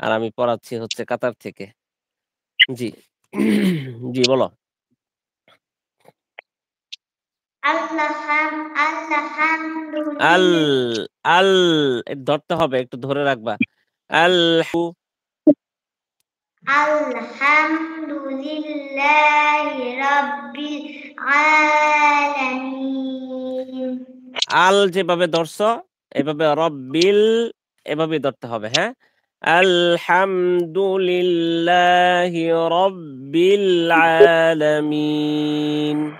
আর আমি পড়াচ্ছি হচ্ছে কাতার থেকে। জি। জি, বলো। আল, আলহামদুলিল্লাহ আল ধরতে হবে, একটু ধরে রাখবা। আলহামদুলিল্লাহি রাব্বিল আলামিন। আল যেভাবে ধরছো এভাবে রব্বিল এভাবেই ধরতে হবে, হ্যাঁ? আলহামদুলিল্লাহি রব্বিল আলামিন।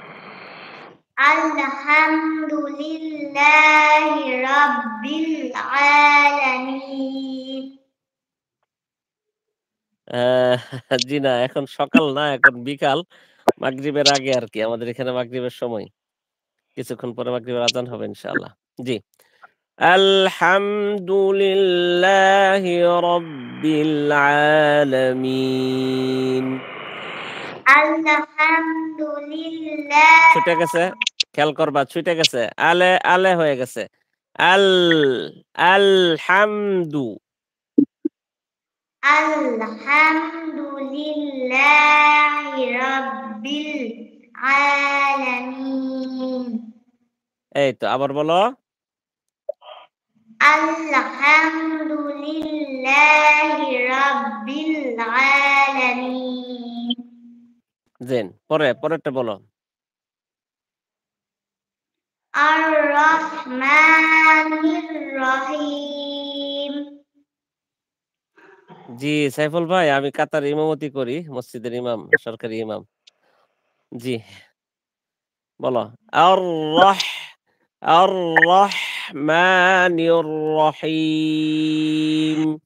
আলহামদুলিল্লাহি রাব্বিল আলামিন। জি না, এখন সকাল না, এখন বিকাল। মাগরিবের আগে আরকি। আমাদের এখানে মাগরিবের সময়। কিছুক্ষণ পরে মাগরিবের আযান হবে ইনশাআল্লাহ। জি। আলহামদুলিল্লাহি রাব্বিল আলামিন। আলহামদুলিল্লাহ ছুটে গেছে। খেয়াল করবা, ছুটে গেছে। আলে, আলে হয়ে গেছে। আল, আলহামদু। আলহামদুলিল্লাহি রাব্বিল আলামিন। এই তো আবার বলো। আলহামদুলিল্লাহি রাব্বিল আলামিন। জেন। পরেরটা বলো। আর রহমানির রহিম। জি, সাইফুল ভাই, আমি কাতার ইমামতি করি, মসজিদের ইমাম, সরকারি ইমাম। জি, বলো। আর রাহ, আর রাহমানির রহিম।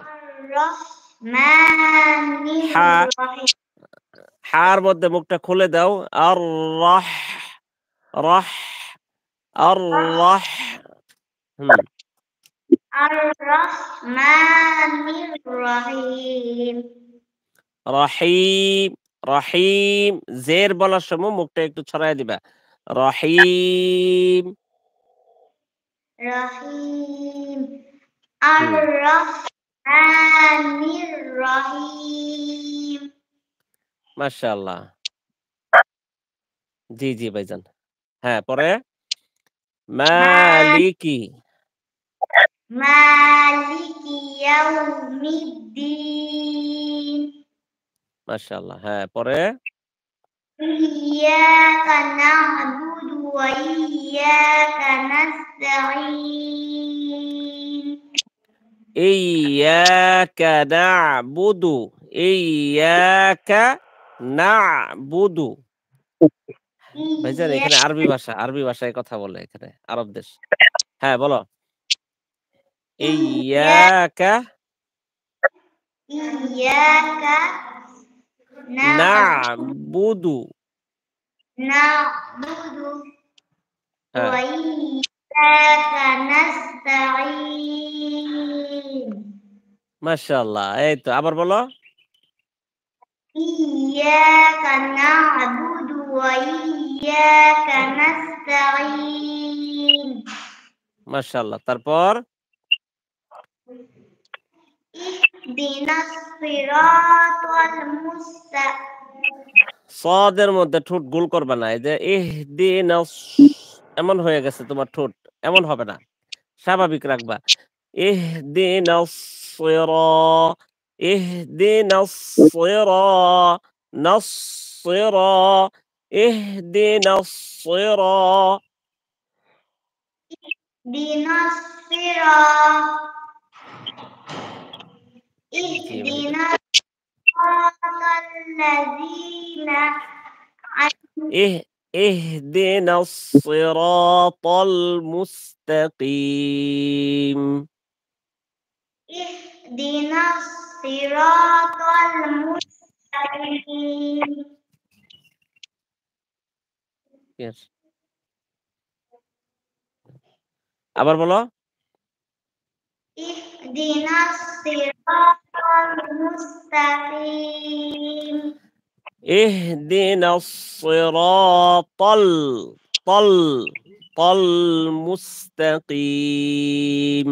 আর রহমানির হা, রহিম। হার মধ্যে মুখটা খুলে দাও। আর রাহ, রাহ, আর রাহ। হুম। আর রহমানির রহিম। রহিম, রহিম। জের বলার সময় মুখটা একটু ছড়ায় দিবা। রহিম। রহিম। আর হুম। রহমানির রহিম। মাশাআল্লাহ। জি, জি ভাইজান। হ্যাঁ, পরে মালিকি। মালিকি ইয়াউমিদ্দিন। মাশাআল্লাহ। হ্যাঁ, পরে ইyyaka na'budu wa iyyaka nasta'in। ইয়্যাকা না'বুদু, ইয়্যাকা না'বুদু। ভাইজান, এখানে ইyyaka আরবি ভাষায় কথা বলে এখানে, আরব দেশ। হ্যাঁ, বলো। ইয়্যাকা ইyyaka না'বুদু। na'budu হ্যাঁ, wa iyyaka nasta'in। মাশাআল্লাহ। এই তো আবার বলো। ইyyaka na'budu wa iyyaka nasta'in। মাশাআল্লাহ। তারপর ইহদিনাস সিরাতাল মুস্তাকিম। সদের মধ্যে ঠোঁট গোল করবা না। এই যে ইহদিনাস, এমন হয়ে গেছে তোমার ঠোঁট। এমন হবে না। স্বাভাবিক রাখবা। ইহদিনাস সিরা, ইহদিনাস সিরা, নাস সিরা, ইহদিনাস সিরা। দিনাস সিরাত জি ভাইজান। ইহদিনাস সিরাতাল লাযীনা ইহ ইহদিনাস সিরাতাল মুস্তাকিম। ইহদিনাস সিরাতাল মুস্তাকিম। Yes. আবার বলো। ইহদিনাস সিরাতাল মুস্তাকিম। ইহদিনাস সিরাতাল, তাল, তাল মুস্তাকিম।